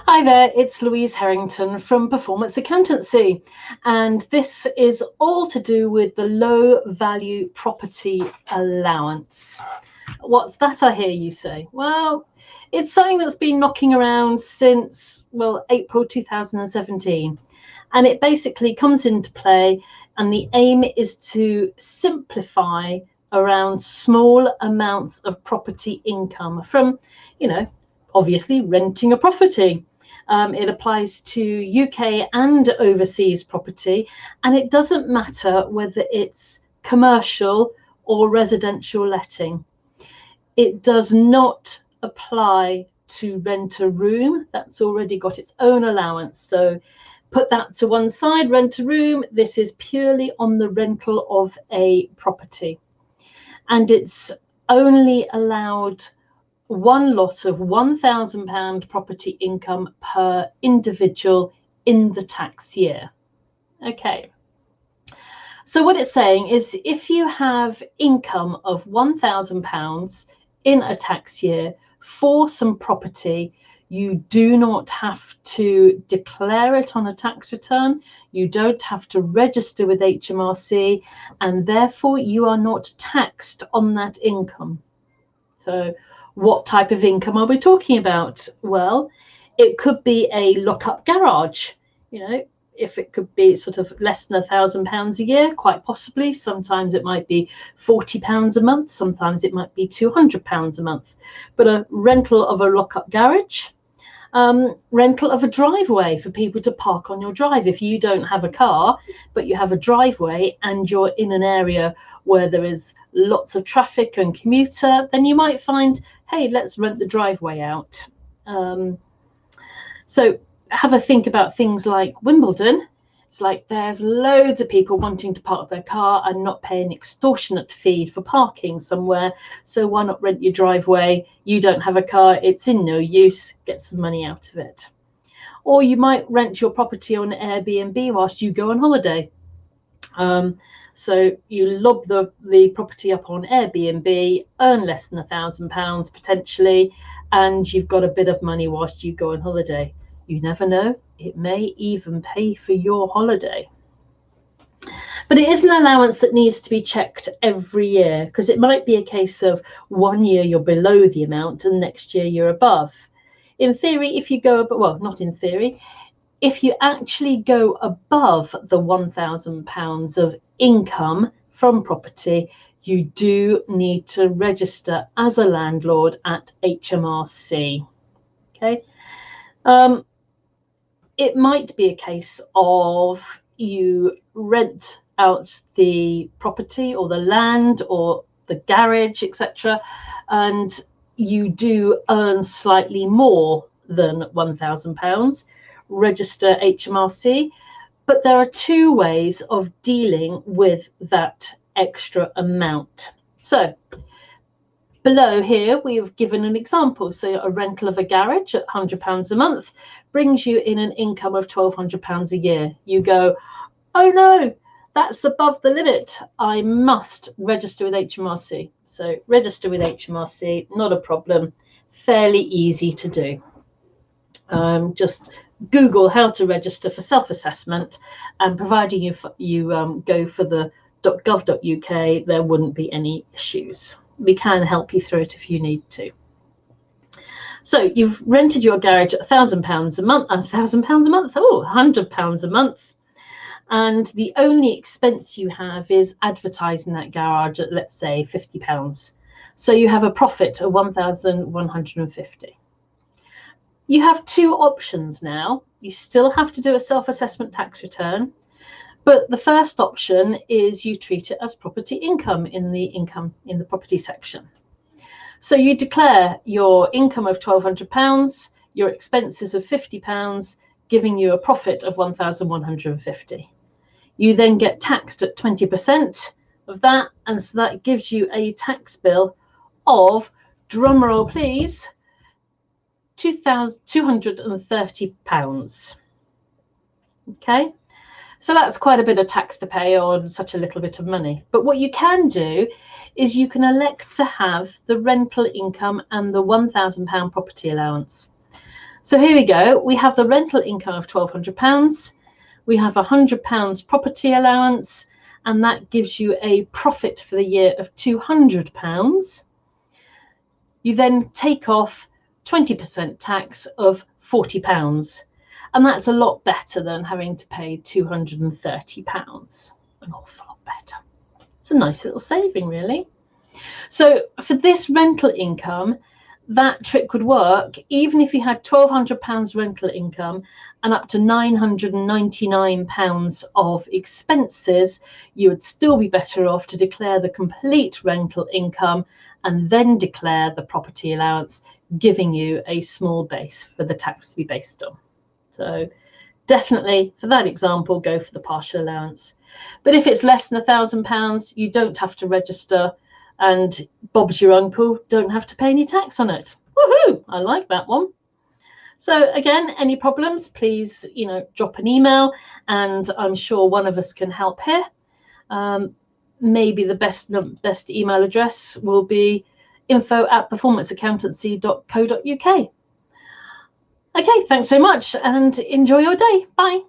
Hi there, it's Louise Harrington from Performance Accountancy, and this is all to do with the low value property allowance. What's that, I hear you say? Well, it's something that's been knocking around since, well, April 2017, and it basically comes into play, and the aim is to simplify around small amounts of property income from, obviously renting a property. It applies to UK and overseas property, and it doesn't matter whether it's commercial or residential letting. It does not apply to rent a room. That's already got its own allowance. So put that to one side, rent a room. This is purely on the rental of a property. And it's only allowed one lot of £1,000 property income per individual in the tax year. Okay. So what it's saying is if you have income of £1,000 in a tax year for some property, you do not have to declare it on a tax return. You don't have to register with HMRC, and therefore you are not taxed on that income. So what type of income are we talking about? Well, it could be a lock-up garage. If it could be sort of less than £1,000 a year, quite possibly. Sometimes it might be £40 a month. Sometimes it might be £200 a month. But a rental of a lock-up garage, rental of a driveway for people to park on your drive. If you don't have a car, but you have a driveway and you're in an area where there is lots of traffic and commuter, then you might find, hey, let's rent the driveway out. So have a think about things like Wimbledon. It's like there's loads of people wanting to park their car and not pay an extortionate fee for parking somewhere. So why not rent your driveway? You don't have a car, it's in no use, get some money out of it. Or you might rent your property on Airbnb whilst you go on holiday. So you lob the property up on Airbnb, earn less than £1,000 potentially, and you've got a bit of money whilst you go on holiday. You never know, it may even pay for your holiday. But it is an allowance that needs to be checked every year, because it might be a case of 1 year you're below the amount and next year you're above. In theory, if you go, well, not in theory, if you actually go above the £1,000 of income from property, you do need to register as a landlord at HMRC. Okay. It might be a case of you rent out the property or the land or the garage, etc., and you do earn slightly more than £1,000. Register HMRC, but there are two ways of dealing with that extra amount. So below here, we've given an example. So a rental of a garage at £100 a month brings you in an income of £1,200 a year. You go, oh no, that's above the limit. I must register with HMRC. So register with HMRC, not a problem, fairly easy to do. Just Google how to register for self-assessment, and providing you go for the .gov.uk, there wouldn't be any issues. We can help you through it if you need to. So you've rented your garage at £1,000 a month, £1,000 a month, oh, £100 a month. And the only expense you have is advertising that garage at, let's say, £50. So you have a profit of £1,150. You have two options now. You still have to do a self-assessment tax return, but the first option is you treat it as property income in the property section. So you declare your income of £1,200, your expenses of £50, giving you a profit of £1,150. You then get taxed at 20% of that, and so that gives you a tax bill of, drumroll please, £230. Okay, so that's quite a bit of tax to pay on such a little bit of money. But what you can do is you can elect to have the rental income and the £1,000 property allowance. So here we go. We have the rental income of £1,200. We have £100 property allowance, and that gives you a profit for the year of £200. You then take off 20% tax of £40, and that's a lot better than having to pay £230. An awful lot better. It's a nice little saving, really. So for this rental income, that trick would work even if you had £1,200 rental income and up to £999 of expenses. You would still be better off to declare the complete rental income and then declare the property allowance, giving you a small base for the tax to be based on. So definitely for that example, go for the partial allowance. But if it's less than £1,000, you don't have to register, and Bob's your uncle, don't have to pay any tax on it. Woohoo! I like that one. So again, any problems, please, drop an email, and I'm sure one of us can help here. Maybe the best email address will be info@performanceaccountancy.co.uk. Okay, thanks very much and enjoy your day. Bye.